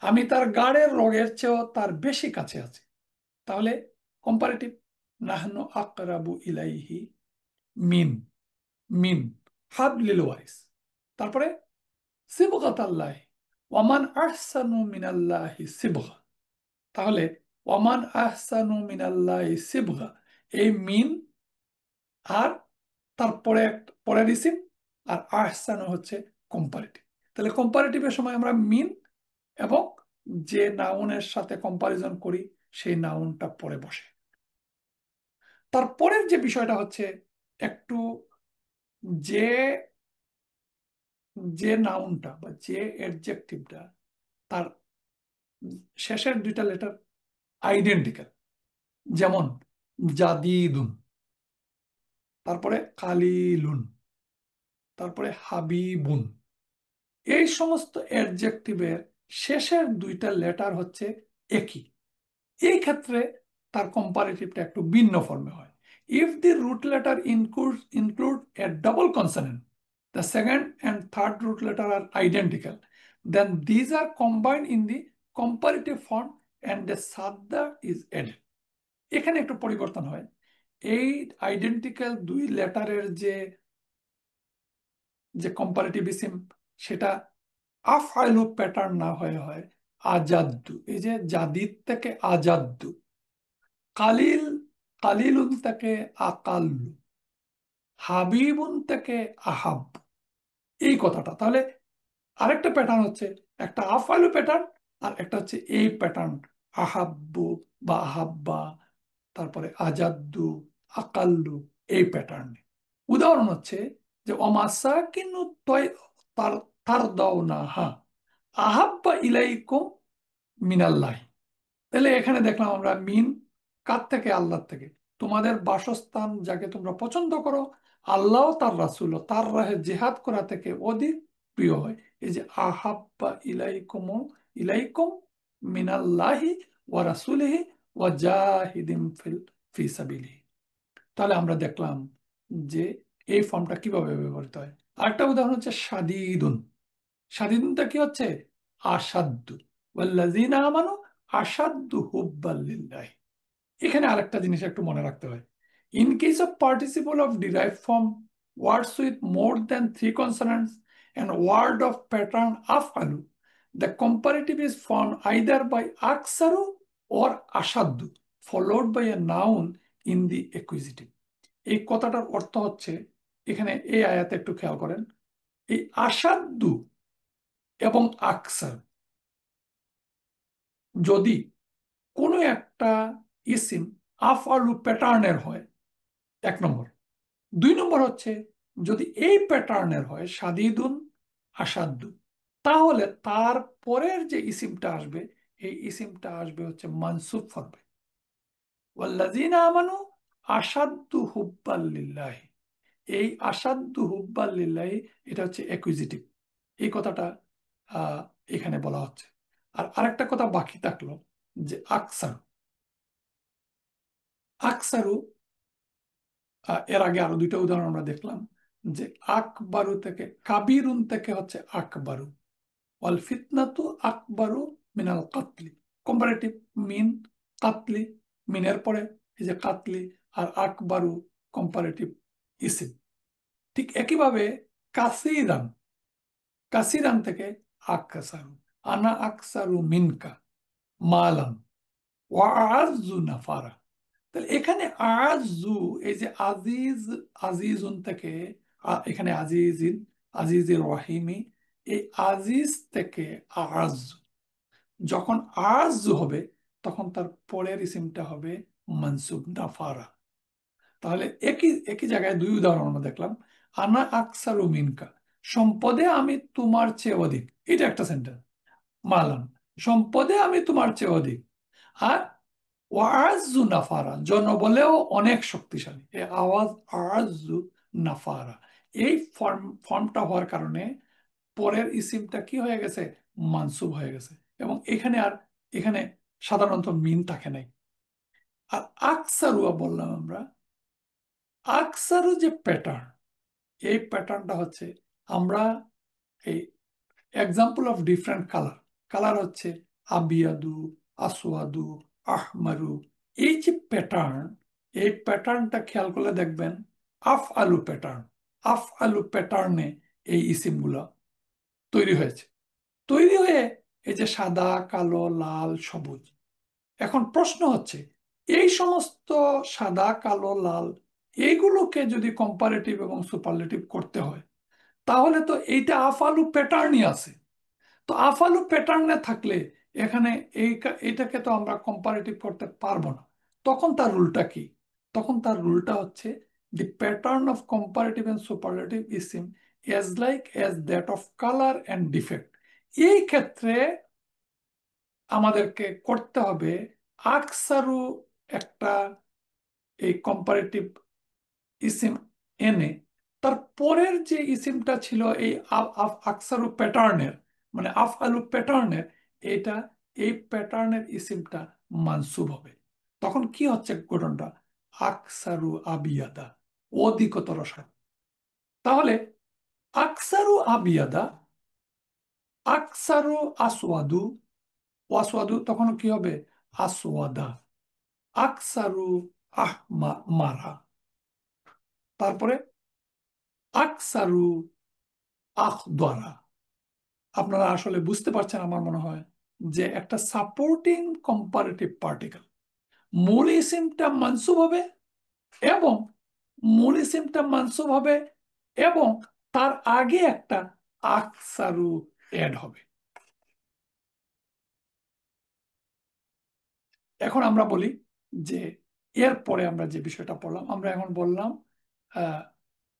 আমি তার গাড়ের রগের চেয়েও তার বেশি কাছে আছি। তাহলে কম্পারেটিভ। নাহনু আকরাবু ইলাইহি মিন, মিন হাবলিল ওয়ারিস। তারপরে সিবগাতাল্লাহ, ওয়ামান আহসানু মিনাল্লাহি সিবগা। তাহলে ওয়ামান আহসানু মিনাল্লাহি সিবগা, এই মিন আর তারপরে পরের ইসিম, আর আহসানু হচ্ছে কম্পারেটিভ। তাহলে কম্পারেটিভের সময় আমরা মিন এবং যে নাউনের সাথে কম্পারিজন করি সেই নাউনটা পরে বসে। তারপরের যে বিষয়টা হচ্ছে একটু, যে যে নাউনটা বা যে অ্যাডজেক্টিভটা তার শেষের দুইটা লেটার আইডেন্টিক্যাল, যেমন জাদিদুন, তারপরে কালিলুন, তারপরে হাবিবুন, এই সমস্ত অ্যাডজেক্টিভের শেষের দুইটা লেটার হচ্ছে একই। এই ক্ষেত্রে তার কম্পারেটিভটা একটু ভিন্ন ফর্মে হয়। If the root letter include a double consonant, the second and third root letter are identical, then these are combined in the comparative form and the sadda is added. এখানে একটু পরিবর্তন হয়। এই আইডেন্টিক্যাল দুই লেটারের যে যে কম্পারেটিভ ইসিম, সেটা আফআলু প্যাটার্ন না হয়ে হয় আজাদ্দু। এই যে জাদিদ থেকে আজাদ্দু, কালিল, কালিলুন থেকে আকাল্লু, হাবিবুন থেকে আহাব, এই কথাটা। তাহলে আরেকটা প্যাটার্ন হচ্ছে, একটা আফআলু প্যাটার্ন আর একটা হচ্ছে এই প্যাটার্ন, আহাব্বু বা আহাব্বা, তারপরে আজাদ্দু, আকাল্লু, এই প্যাটার্নে। উদাহরণ হচ্ছে যে অমাসাকিনু তয় তার তার দাও না হা আহাব্বা ইলাইকুম মিনাল্লাহি। তাহলে এখানে দেখলাম আমরা মিন কার থেকে? আল্লাহর থেকে। তোমাদের বাসস্থান যাকে তোমরা পছন্দ করো, আল্লাহ তার রাসূল তার রাহে জিহাদ করা থেকে অধিক প্রিয় হয়। এই যে আহাব্বা ইলাইকুম, ইলাইকুম মিনাল্লাহি ওয়া রাসূলিহি ওয়া জাহিদিন ফি সাবিলিহি। তাহলে আমরা দেখলাম যে এই ফর্মটা কিভাবে ব্যবহৃত হয়। আরেকটা উদাহরণ হচ্ছে শাদীদুন। শাদীদুনটা কি হচ্ছে? আসাদ্দু, ওয়াল্লাযীনা আমানু আসাদ্দু হুব্বাল লিল্লাহ। এখানে আরেকটা জিনিস একটু মনে রাখতে হয়। In case of participle of derive form, words with more than three consonants and word of pattern afalu, the comparative is formed either by aksaru or ashaddu followed by a noun in the accusative. এই কথাটার অর্থ হচ্ছে, এখানে এই আয়াতে একটু খেয়াল করেন, এই আসাদ্দু এবং আকসার যদি কোনো একটা ইসিম আফআলু প্যাটার্নের হয়, এক নম্বর। দুই নম্বর হচ্ছে যদি এই প্যাটার্নের হয় সাদিদুন, আসাদ্দু, তাহলে তার পরের যে ইসিমটা আসবে, এই ইসিমটা আসবে হচ্ছে মানসুব ফর্মে। ওয়াল্লাযীনা আমানু আসাদ্দু হুব্বাল লিল্লাহি, এই আসাদ্দু হুব্বাল লিল্লাহি এটা হচ্ছে অ্যাকুইজিটিভ। এই কথাটা আহ, এখানে বলা হচ্ছে। আর আরেকটা কথা বাকি থাকলো, যে আকসারু। আকসারু এর আগে আরো দুইটা উদাহরণ আমরা দেখলাম, যে আকবারু থেকে, কাবিরুন থেকে হচ্ছে আকবারু, ওয়াল ফিতনাতু আকবারু মিনাল কাতলি। কম্পারেটিভ মিন, কাতলি, মিনের পরে এই যে কাতলি, আর আকবারু কম্পারেটিভ ইসিম। ঠিক একইভাবে কাসিরান, কাসিরান থেকে আকসারু, আনা আকসারু মিনকা মালান ওয়া আযু নাফারা। তাহলে এখানে আযু, এই যে আজিজ, আজিজুন থেকে এখানে আজিজিন, আজিজির রহিমি, এই আজিজ থেকে আজ, যখন আজ হবে তখন তার পরের ইসিমটা হবে মনসুব নাফারা। তাহলে একই একই জায়গায় দুই উদাহরণ আমরা দেখলাম। আনা আকসারু মিনকা, সম্পদে আমি তোমার চেয়ে অধিক, এটা একটা সেন্টেন্স। মালান, সম্পদে আমি তোমার চেয়ে অধিক। আর ওয়াজু নাফারা, জনবলেও অনেক শক্তিশালী। এই আওয়াজ আজু নাফারা, এই ফর্মটা হওয়ার কারণে পরের ইসিমটা কি হয়ে গেছে? মানসুব হয়ে গেছে। এবং এখানে আর, এখানে সাধারণত মিন থাকে নাই। আর আকসারুয়া বললাম আমরা, আকসারু যে প্যাটার্ন, এই প্যাটার্নটা হচ্ছে আমরা এই example of different colour, colour হচ্ছে আবিয়াদু, আসওয়াদু, আহমারু, এই যে প্যাটার্ন, এই প্যাটার্নটা খেয়াল করলে দেখবেন আফ আলু প্যাটার্ন। আফ আলু প্যাটার্নে এই ইসিমগুলো তৈরি হয়েছে, তৈরি হয়ে এই যে সাদা, কালো, লাল, সবুজ। এখন প্রশ্ন হচ্ছে, এই সমস্ত সাদা, কালো, লাল এইগুলোকে যদি কম্পারেটিভ এবং সুপারলেটিভ করতে হয়, তাহলে তো এইটা আফালু প্যাটার্নই আছে। তো আফালু প্যাটার্নে থাকলে এখানে এইটাকে তো আমরা কম্পারেটিভ করতে পারবো না। তখন তার রুলটা কি? তখন তার রুলটা হচ্ছে, the pattern of comparative and superlative is same as like as that of colour and defect. এই ক্ষেত্রে আমাদেরকে করতে হবে আকসারু একটা এই কম্পারেটিভ ইসিম এনে তার পরের যে ইসিমটা ছিল এই আকসারু প্যাটার্নের, মানে আফ আলু প্যাটার্নের, এটা এই প্যাটার্নের ইসিমটা মানসুব হবে। তখন কি হচ্ছে ঘটনাটা? আকসারু আবিয়াদা, অধিকতর সার। তাহলে আকসারু আবিয়াদা, আকসারু আসওয়াদু, ওয়াসওয়াদু তখন কি হবে? আসওয়াদা। আকসারু মারা, তারপরে আকসারু আখদরা। আপনারা আসলে বুঝতে পারছেন আমার মনে হয়, যে একটা সাপোর্টিং কম্পারেটিভ পার্টিকেল মূল ইসিমটা মানসুব হবে, এবং মূল ইসিমটা মানসুব হবে এবং তার আগে একটা আকসারু অ্যাড হবে। এখন আমরা বলি যে এরপরে আমরা যে বিষয়টা পড়লাম, আমরা এখন বললাম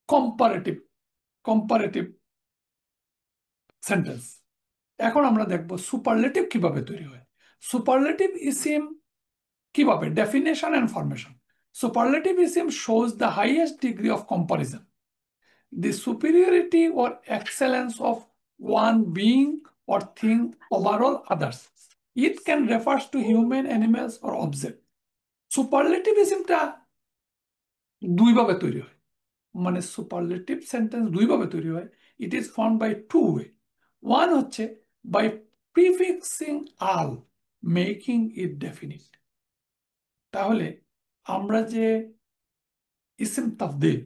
কম্পারেটিভ কম্পারেটিভ সেন্টেন্স। এখন আমরা দেখব সুপারলেটিভ কিভাবে তৈরি হয়। সুপারলেটিভ ইসিম কিভাবে? Definition and formation. সুপারলেটিভ ইসিম shows the highest degree of comparison, the superiority or excellence of one being or thing over all others. It can refers to human, animals or object. Superlative ইসিমটা দুইভাবে তৈরি হয়, মানে সুপারলেটিভ সেন্টেন্স দুইভাবে তৈরি হয়। It is form by two way. One হচ্ছে বাই প্রিফিক্সিং আল, মেকিং ইট ডেফিনিট। তাহলে আমরা যে ইসিম তাফদিল,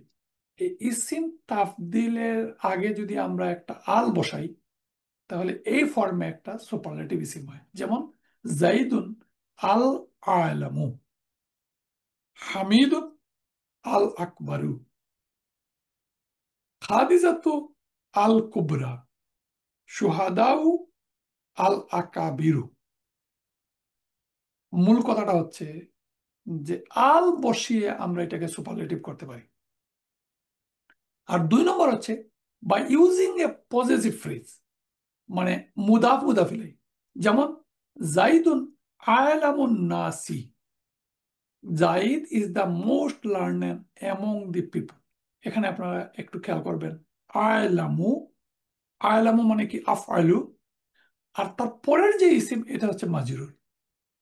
এই ইসিম তাফদিলের আগে যদি আমরা একটা আল বসাই, তাহলে এই ফর্মে একটা সুপারলেটিভ ইসিম হয়। যেমন জাইদুন আল আলামু, হামিদুন আল আকবরু, খাদিজাতু আল কুবরা, সুহাদাউ আল আকাবিরু। মূল কথাটা হচ্ছে যে আল বসিয়ে আমরা এটাকে সুপারলেটিভ করতে পারি। আর দুই নম্বর হচ্ছে by using a possessive phrase, মানে মুদাফ মুদাফ ইলাইহি। যেমন জাইদুন আলামুন নাসি, Zaid is the most learner among the people. এখানে আপনারা একটু খেয়াল করবেন, আলামু, আলামু মানে কি? আফআলু। আর তার পরের যে ইসিম এটা হচ্ছে মাজরুর,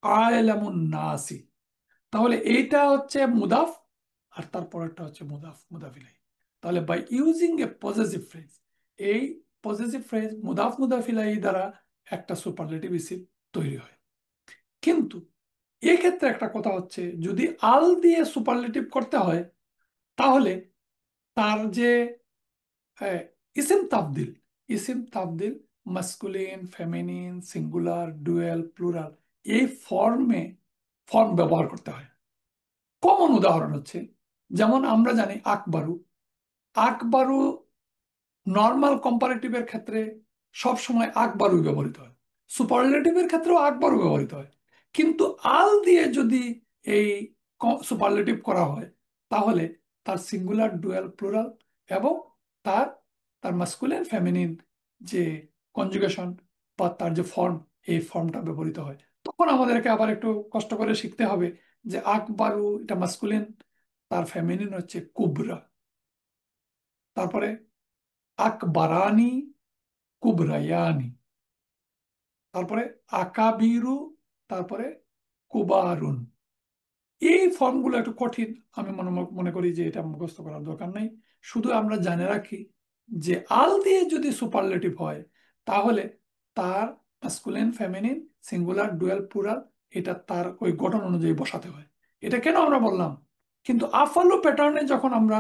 আলামুন নাসি। তাহলে এইটা হচ্ছে মুদাফ, আর তারপরেরটা হচ্ছে মুদাফ মুদাফ ইলাইহি। তাহলে by using a possessive phrase, এই পজেসিভ ফ্রেজ মুদাফ মুদাফ ইলাইহি দ্বারা একটা সুপারলেটিভ ইসিম তৈরি হয়। কিন্তু এক্ষেত্রে একটা কথা হচ্ছে, যদি আল দিয়ে সুপারলেটিভ করতে হয়, তাহলে তার যে হ্যাঁ, ইসিম তাবদিল, ইসিম তাবদিল masculine, feminine, singular, dual, plural, এই ফর্ম ব্যবহার করতে হয়। কমন উদাহরণ হচ্ছে, যেমন আমরা জানি আকবরু, আকবরু নর্মাল কম্পারেটিভের ক্ষেত্রে সব সময় আকবরুই ব্যবহৃত হয়, সুপারলেটিভের ক্ষেত্রেও আকবরু ব্যবহৃত হয়। কিন্তু আল দিয়ে যদি এই সুপারলেটিভ করা হয়, তাহলে তার সিঙ্গুলার, ডুয়াল, প্লুরাল এবং তার তার মাস্কুলিন ফেমিনিন যে কনজুগেশন বা তার যে ফর্ম, এই ফর্মটা ব্যবহৃত হয়। তখন আমাদেরকে আবার একটু কষ্ট করে শিখতে হবে যে আকবরু এটা মাস্কুলিন, তার ফেমিনিন হচ্ছে কুবরা। তারপরে আকবরানি, কুবরায়ানি, তারপরে আকাবিরু, তারপরে কুবারুন। এই ফর্মগুলো একটু কঠিন, আমি মনে করি যে এটা মুখস্থ করার দরকার নাই। শুধু আমরা জেনে রাখি যে আল দিয়ে যদি সুপারলেটিভ হয়, তাহলে তার masculine, feminine, singular, dual, plural এটা তার ওই গঠন অনুযায়ী বসাতে হয়। এটা কেন আমরা বললাম? কিন্তু আফআলু প্যাটার্নে যখন আমরা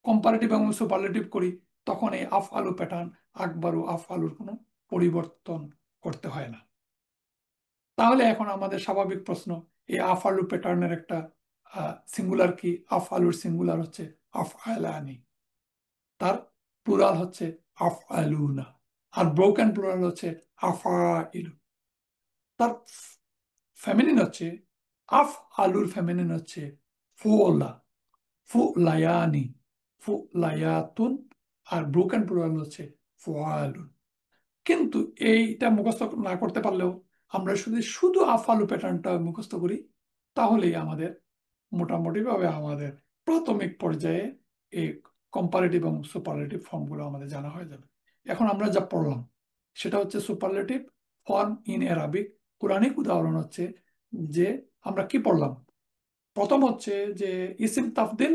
কম্পারেটিভ এবং সুপারলেটিভ করি, তখন এই আফআলু প্যাটার্ন আকবারু আফআলুর কোনো পরিবর্তন করতে হয় না। তাহলে এখন আমাদের স্বাভাবিক প্রশ্ন, এই আফআলু প্যাটার্নের একটা সিঙ্গুলার কি? আফআলুর সিঙ্গুলার হচ্ছে আফআলানি, তার প্লুরাল হচ্ছে আফআলুনা, আর ব্রোকেন প্লুরাল হচ্ছে আফআইলু। তার ফেমিনিন হচ্ছে আফ আলুর ফেমিনিন হচ্ছে ফুলা, ফুলায়ানি, ফুলায়াতুন, আর ব্রোকেন প্লুরাল হচ্ছে ফুয়ালুন। কিন্তু এইটা মুখস্থ না করতে পারলেও আমরা শুধু শুধু আফআলু প্যাটার্নটা মুখস্থ করি, তাহলেই আমাদের মোটামুটি ভাবে আমাদের প্রাথমিক পর্যায়ে এই কম্পারেটিভ এবং সুপারলেটিভ ফর্মগুলো আমাদের জানা হয়ে যাবে। এখন আমরা যা পড়লাম সেটা হচ্ছে superlative form in Arabic. Quranic উদাহরণ হচ্ছে যে আমরা কি পড়লাম, প্রথম হচ্ছে যে ইসিম তাফদিল,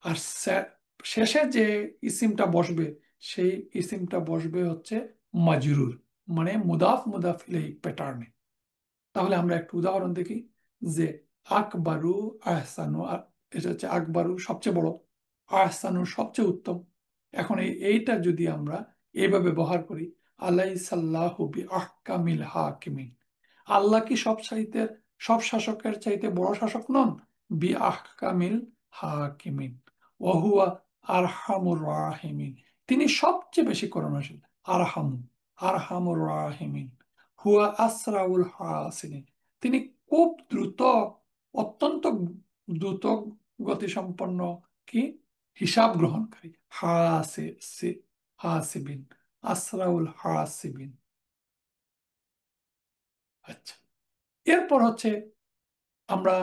আর শেষে যে ইসিমটা বসবে সেই ইসিমটা বসবে হচ্ছে মাজরুর, মানে মুদাফ মুদাফ ইলাইহি প্যাটার্নে। তাহলে আমরা একটু উদাহরণ দেখি যে আকবারু আহসানু, এটা হচ্ছে আকবারু সবচেয়ে বড়, আহসানু সবচেয়ে উত্তম। এখন এইটা যদি আমরা এইভাবে ব্যবহার করি, আলাইসাল্লাহু বি আহকামিল হাকিমিন, আল্লাহ কি সব শাসকের চাইতে বড় শাসক নন? বি আহকামিল হাকিমিন ওয়াহুয়া আরহামুর রাহিমিন, তিনি সবচেয়ে বেশি করুণাশীল। আরহামু, আরহামুর রাহিমিন। হুয়া আসরাউল হাসিনিন, তিনি খুব দ্রুত, অত্যন্ত দ্রুত গতিসম্পন্ন কি? হিসাব গ্রহণকারী। হাসিবিন, আসরাউল হাসিবিন। আচ্ছা, এরপর হচ্ছে আমরা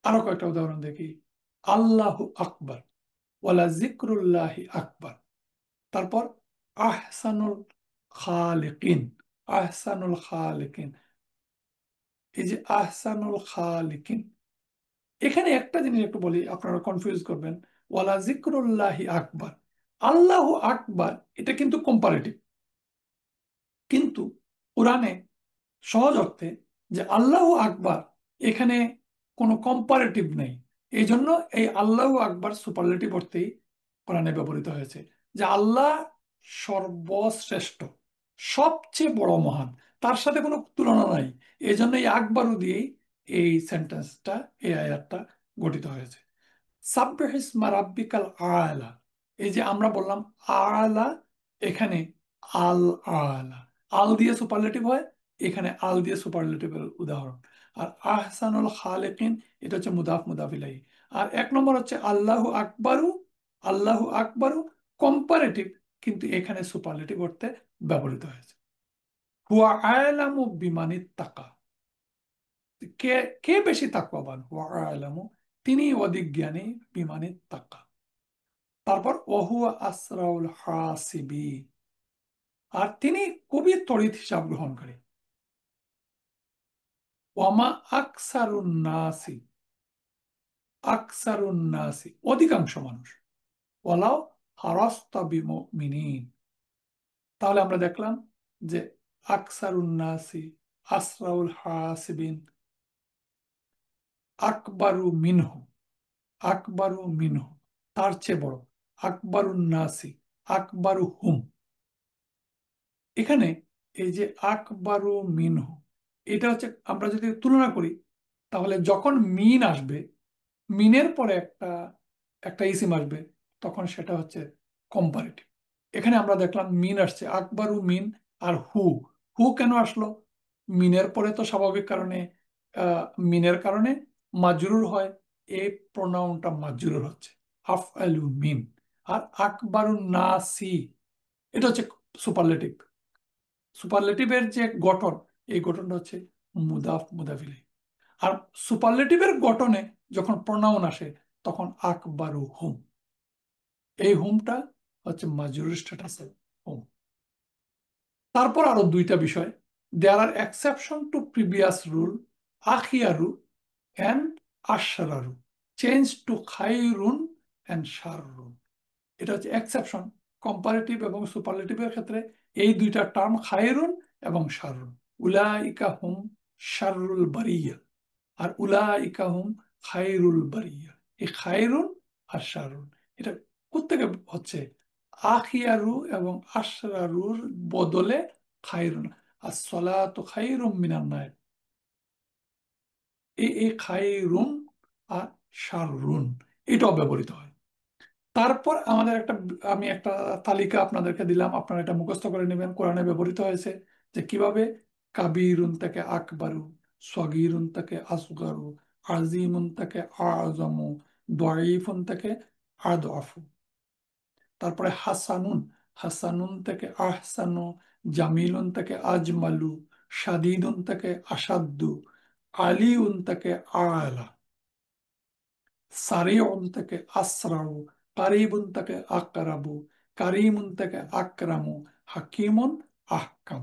আরো কয়েকটা উদাহরণ দেখি। আল্লাহু আকবার, ওয়ালা জিক্রুল্লাহি আকবার। তারপর আহসানুল খালিকিন, আহসানুল খালিকিন। এই যে আহসানুল খালিকিন, এখানে একটা জিনিস একটু বলি, আপনারা কনফিউজ করবেন। ওয়ালা জিক্রুল্লাহি আকবার, আল্লাহু আকবার, এটা কিন্তু কম্পারেটিভ। কিন্তু কোরআনে সহজ অর্থে যে আল্লাহু আকবার, এখানে কোনো কম্পারেটিভ নেই। এই জন্য এই আল্লাহু আকবার সুপারলেটিভ অর্থেই কোরআনে ব্যবহৃত হয়েছে, যে আল্লাহ সর্বশ্রেষ্ঠ, সবচেয়ে বড় মহান, তার সাথে কোনো তুলনা নাই। এই জন্য এই আকবারও দিয়েই এই সেন্টেন্সটা, এই আয়াতটা গঠিত হয়েছে। সাব্বিহ ইসমা রাব্বিকাল আলা, এই যে আমরা বললাম আলা, এখানে আল আলা, আল দিয়ে সুপারলেটিভ হয়, এখানে আল দিয়ে সুপারলেটিভের উদাহরণ। আর আহসানুল খালিকিন, এটা হচ্ছে মুদাফ মুদাফ ইলাইহি। আর এক নম্বর হচ্ছে আল্লাহু আকবারু, আল্লাহু আকবারু কম্পারেটিভ, কিন্তু এখানে সুপারলেটিভ অর্থে ব্যবহৃত হয়েছে। হুয়া আলামু বিমানিত তাকা, কে কে বেশি তাকওয়াবান? হুয়া আলামু, তিনি অধিক জ্ঞানী, বিমানিত তাকা। তারপর ওহুয়া আসরাউল হাসিবি, আর তিনি খুবই তড়িৎ হিসাব গ্রহণকারী। ওয়ামা আকসারুন নাসি, আকসারুন নাসি অধিকাংশ মানুষ, ওয়ালাও হারাস্তা বিমুমিনিন। তাহলে আমরা দেখলাম যে আকসারুন নাসি, আসরাউল হাসিবিন, আকবারু মিনহু, আকবারু মিনহু তার চেয়ে বড়, আকবারুন নাসি, আকবারু হুম। এখানে এই যে আকবারু মিনহু, এটা হচ্ছে আমরা যদি তুলনা করি, তাহলে যখন মিন আসবে, মিনের পরে একটা একটা ইসিম আসবে, তখন সেটা হচ্ছে কম্পারেটিভ। এখানে আমরা দেখলাম মিন আসছে, আকবারু মিন। আর হু, হু কেন আসলো? মিনের পরে তো স্বাভাবিক কারণে, মিনের কারণে মাজরুর হয়, এই প্রোনাউনটা মাজরুর হচ্ছে আফআলু মিন। আর আকবারু নাসি, এটা হচ্ছে সুপারলেটিভ। সুপারলেটিভের যে গঠন, এই গঠনটা হচ্ছে মুদাফ মুদাফ ইলাইহি। আর সুপারলেটিভের গঠনে যখন প্রনাউন আসে, তখন আকবারু হুম, এই হুমটা হচ্ছে মাজরুর স্ট্যাটাসের হুম। তারপর আরো দুইটা বিষয়, there are exception to previous rule, আখিয়ারু অ্যান্ড আশরারু চেঞ্জ টু খাইরুন অ্যান্ড শাররুন। এটা হচ্ছে এক্সেপশন। কম্পারেটিভ এবং সুপারলেটিভের ক্ষেত্রে এই দুইটা টার্ম খায়রুন এবং শাররুন, উলাইকা হুম শাররুল বারিয়া, আর উলাইকা হুম খায়রুল বারিয়া। এই খায়রুন আর শারুন এটা কোত্থেকে হচ্ছে? আখিয়ারু এবং আশরারুর বদলে খায়রুন। আসসালাতু খায়রুম মিনান নাওম। এই খায়রুন আর শারুন এটাও ব্যবহৃত হয়। তারপর আমাদের আমি একটা তালিকা আপনাদেরকে দিলাম, আপনারা এটা মুখস্থ করে নেবেন। কোরআনে ব্যবহৃত হয়েছে যে কিভাবে কাবিরুন থেকে আকবারু, সগীরুন থেকে আসগারু, আজিমুন থেকে আজমু, দয়ীফুন থেকে আদআফু। তারপরে হাসানুন, হাসানুন থেকে আহসানু, জামিলুন থেকে আজমালু, শাদীদুন থেকে আসাদ্দু, আলিউন থেকে আলা, সারিউন থেকে আসরাউ, কারিবুন থেকে আকরাবু, কারিমুন থেকে আকরামু, হাকিমুন আহকাম,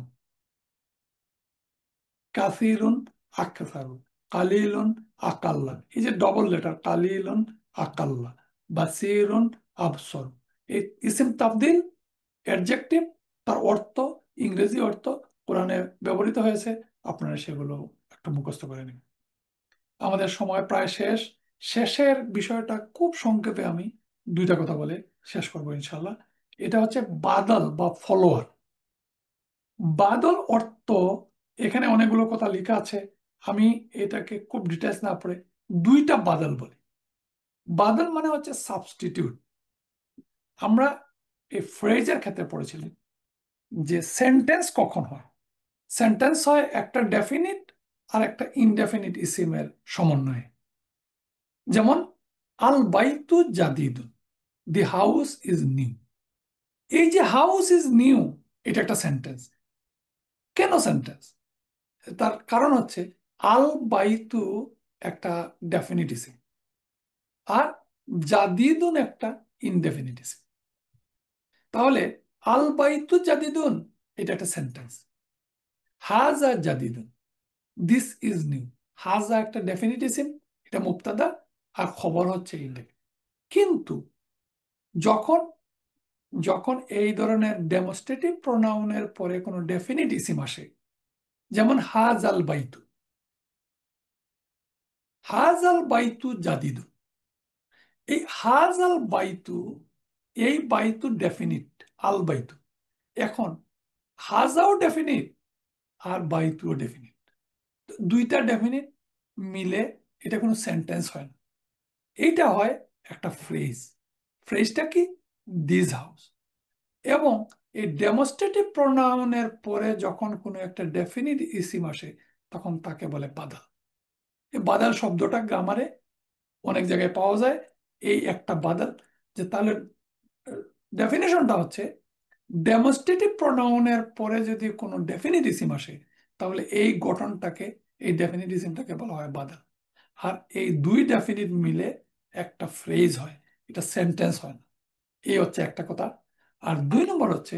কাসিরুন আকসারু, কালিলুন আকাল্লা। এই যে ডবল লেটার, কালিলুন আকাল্লা, বাসিরুন আবসর। এই ইসিম তাফদিল অ্যাডজেক্টিভ, তার অর্থ, ইংরেজি অর্থ কোরআনে ব্যবহৃত হয়েছে। আপনারা সেগুলো একটু মুখস্থ করে নিন। আমাদের সময় প্রায় শেষ। শেষের বিষয়টা খুব সংক্ষেপে আমি দুইটা কথা বলে শেষ করবো ইনশাল্লাহ। এটা হচ্ছে বাদল বা ফলোয়ার। বাদল অর্থ, এখানে অনেকগুলো কথা লেখা আছে, আমি এটাকে খুব ডিটেলস না পড়ে দুইটা বাদল বলি। বাদল মানে হচ্ছে সাবস্টিটিউট। আমরা এই ফ্রেজের ক্ষেত্রে পড়েছিলাম যে সেন্টেন্স কখন হয়। সেন্টেন্স হয় একটা ডেফিনিট আর একটা ইনডেফিনিট ইসিমের সমন্বয়ে। যেমন আল বাইতু জাদিদুন, দি হাউস ইজ নিউ। এই যে হাউস ইজ নিউ, এটা একটা সেন্টেন্স। কেন সেন্টেন্স? তার কারণ হচ্ছে আল বাইতু একটা ডেফিনিট ইসিম আর জাদিদুন একটা ইনডেফিনিট ইসিম। তাহলে আল বাইতু জাদিদুন এটা একটা সেন্টেন্স। হাজা জাদিদুন, দিস ইজ নিউ। হাজা একটা ডেফিনিট ইসিম, এটা মুবতাদা আর খবর হচ্ছে ইনডেফিনিট। কিন্তু যখন যখন এই ধরনের ডেমনস্ট্রেটিভ প্রোনাউনের পরে কোনো ডেফিনিট ইসিম আসে, যেমন হাজাল বাইতু, হাজাল বাইতু জাদিদু। এই হাজাল বাইতু, এই বাইতু ডেফিনিট, আল বাইতু। এখন হাজাও ডেফিনিট আর বাইতুও ডেফিনিট, দুইটা ডেফিনিট মিলে এটা কোনো সেন্টেন্স হয় না। এইটা হয় একটা ফ্রেজ। ফ্রেজটা কি? This house. এবং এই ডেমনস্ট্রেটিভ প্রোনাউনের পরে যখন কোনো একটা ডেফিনিট ইসিম আসে তখন তাকে বলে বাদাল। এই বাদাল শব্দটা গ্রামারে অনেক জায়গায় পাওয়া যায়। এই একটা বাদাল, যে তাহলে ডেফিনেশনটা হচ্ছে ডেমনস্ট্রেটিভ প্রোনাউনের পরে যদি কোনো ডেফিনিট ইসিম আসে তাহলে এই গঠনটাকে, এই ডেফিনিট ইসিমটাকে বলা হয় বাদাল। আর এই দুই ডেফিনিট মিলে একটা ফ্রেজ হয়, এটা সেন্টেন্স হয় না। এই হচ্ছে একটা কথা। আর দুই নম্বর হচ্ছে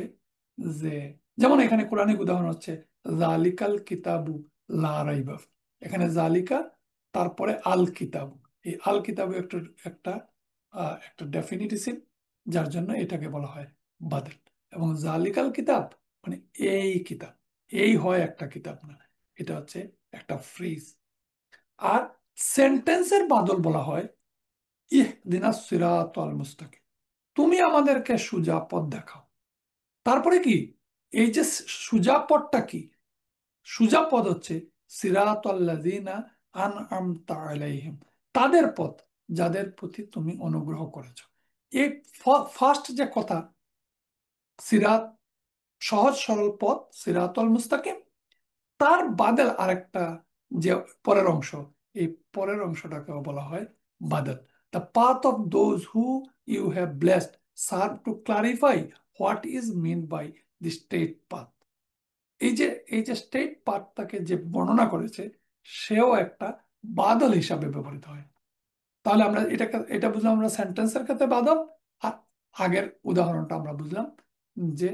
যে, যেমন এখানে কোরআনিক উদাহরণ হচ্ছে জালিকাল কিতাবু লা রাইবা ফিহ। এখানে জালিকা তারপরে আল কিতাবু। এই আল কিতাবু একটা একটা একটা ডেফিনিটিভ, যার জন্য এটাকে বলা হয় বাদল। এবং জালিকাল কিতাব মানে এই কিতাব, এই হয় একটা কিতাব না, এটা হচ্ছে একটা ফ্রেজ। আর সেন্টেন্সের বাদল বলা হয় ইহদিনাস সিরাতাল মুস্তাকিম, তুমি আমাদেরকে সোজা পথ দেখাও। তারপরে কি? এই যে সোজা পথটা কি? সোজা পথ হচ্ছে সিরাতাল্লাযিনা আনআমতা আলাইহিম, তাদের পথ যাদের প্রতি তুমি অনুগ্রহ করেছো। এই ফার্স্ট যে কথা, সিরাত সহজ সরল পথ, সিরাতুল মুস্তাকিম, তার বাদল আরেকটা যে পরের অংশ, এই পরের অংশটাকেও বলা হয় বাদল। The path of those who you have blessed serve to clarify what is mean by the straight path. এই যে স্ট্রেট পাথটাকে যে বর্ণনা করেছে, সেও একটা বাদল হিসাবে ব্যবহৃত হয়। তাহলে আমরা এটা বুঝলাম আমরা সেন্টেন্সের ক্ষেত্রে বাদল, আর আগের উদাহরণটা আমরা বুঝলাম যে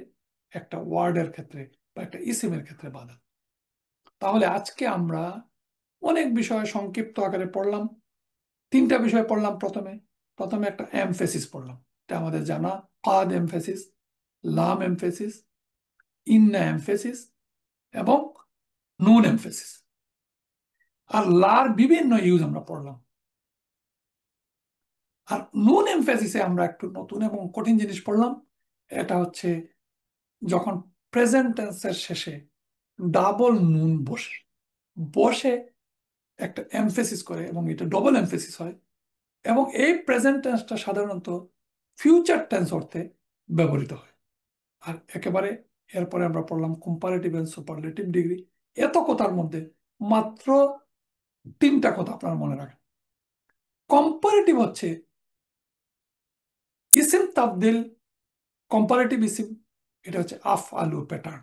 একটা ওয়ার্ডের ক্ষেত্রে বা একটা ইসিমের ক্ষেত্রে বাদল। তাহলে আজকে আমরা অনেক বিষয় সংক্ষিপ্ত আকারে পড়লাম। তিনটা বিষয় পড়লাম। প্রথমে প্রথমে একটা এমফেসিস পড়লাম, এটা আমাদের জানা, কাদ এমফেসিস, লাম এমফেসিস, ইন্না এমফেসিস এবং নুন এমফেসিস। আর লার বিভিন্ন ইউজ আমরা পড়লাম। আর নুন এমফেসিসে আমরা একটু নতুন এবং কঠিন জিনিস পড়লাম। এটা হচ্ছে যখন প্রেজেন্ট টেন্সের শেষে ডাবল নুন বসে বসে একটা এমফেসিস করে এবং এটা ডবল এমফেসিস হয়, এবং এই প্রেজেন্ট টেন্সটা সাধারণত ফিউচার টেন্স অর্থে ব্যবহৃত হয়। আর একেবারে এরপরে আমরা পড়লাম কম্পারেটিভ এন্ড সুপারলেটিভ ডিগ্রি। এত কথার মধ্যে মাত্র তিনটা কথা আপনার মনে রাখেন। কম্পারেটিভ হচ্ছে ইসিম তাবদিল, কম্পারেটিভ ইসিম, এটা হচ্ছে আফ আলু প্যাটার্ন।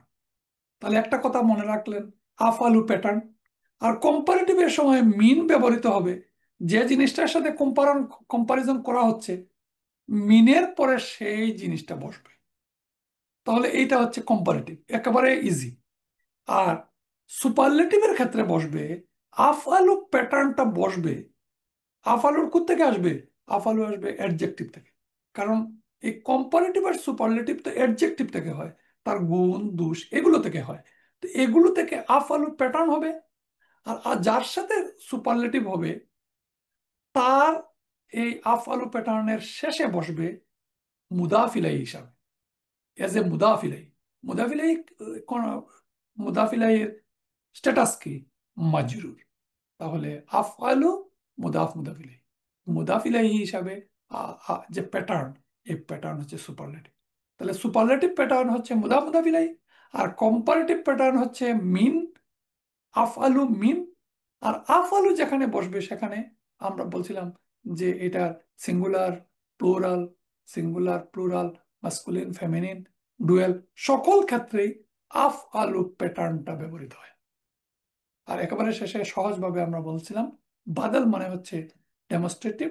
তাহলে একটা কথা মনে রাখলেন, আফ আলু প্যাটার্ন। আর কম্পারেটিভের সময় মিন ব্যবহৃত হবে, যে জিনিসটার সাথে কম্পারিজন করা হচ্ছে মিনের পরে সেই জিনিসটা বসবে। তাহলে এইটা হচ্ছে কম্পারেটিভ, একেবারে ইজি। আর সুপারলেটিভের ক্ষেত্রে বসবে আফ আলু প্যাটার্নটা বসবে। আফ আলুর কোত্থেকে আসবে? আফ আলু আসবে অ্যাডজেক্টিভ থেকে। কারণ এই কম্পারেটিভ আর সুপারলেটিভ তো অ্যাডজেক্টিভ থেকে হয়, তার গুণ দোষ এগুলো থেকে হয়। তো এগুলো থেকে আফ আলু প্যাটার্ন হবে। আর আর যার সাথে সুপারলেটিভ হবে তার এই আফ আলু প্যাটার্নের শেষে বসবে মুদাফিলাই হিসাবে, এজ এ মুদাফিলাই। মুদাফিলাই মুদাফিলাইয়ের স্ট্যাটাস কি? মাজরুর। তাহলে আফআলু মুদাফ মুদাফিলাই, মুদাফিলাই হিসাবে যে প্যাটার্ন, এই প্যাটার্ন হচ্ছে সুপারলেটিভ। তাহলে সুপারলেটিভ প্যাটার্ন হচ্ছে মুদাফ মুদাফিলাই, আর কম্পারেটিভ প্যাটার্ন হচ্ছে মিন, আফআলু মিন। আর আফআলু যেখানে বসবে সেখানে আমরা বলছিলাম যে এটার singular, plural, singular plural, masculine feminine, dual, সকল ক্ষেত্রেই আফআলু প্যাটার্নটা ব্যবহৃত হয়। আর একেবারে শেষে সহজভাবে আমরা বলছিলাম বাদল মানে হচ্ছে ডেমনস্ট্রেটিভ।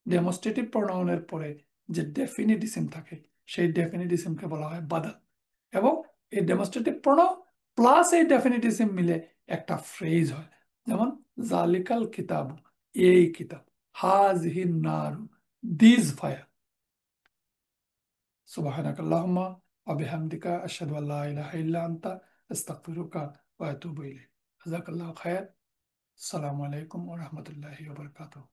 ডেমনস্ট্রেটিভ প্রোনাউনের পরে যে ডেফিনিট ইসিম থাকে সেই ডেফিনিট ইসিমকে বলা হয় বাদল। এবং এই ডেমনস্ট্রেটিভ প্রোনাউন প্লাস এই ডেফিনিট ইসিম মিলে একটা ফ্রেজ হয়। যেমন জালিকাল কিতাব, এই কিতাব, হাযিহি নারু, দিস ফায়ার। সুবহানাক আল্লাহুম্মা ওয়া বিহামদিকা আশহাদু আল্লা ইলাহা ইল্লা আনতা আস্তাগফিরুকা ওয়া আতুবু ইলাইক। জাযাকাল্লাহু খাইর। আসসালামু আলাইকুম ওয়া রাহমাতুল্লাহি ওয়া বারাকাতুহু।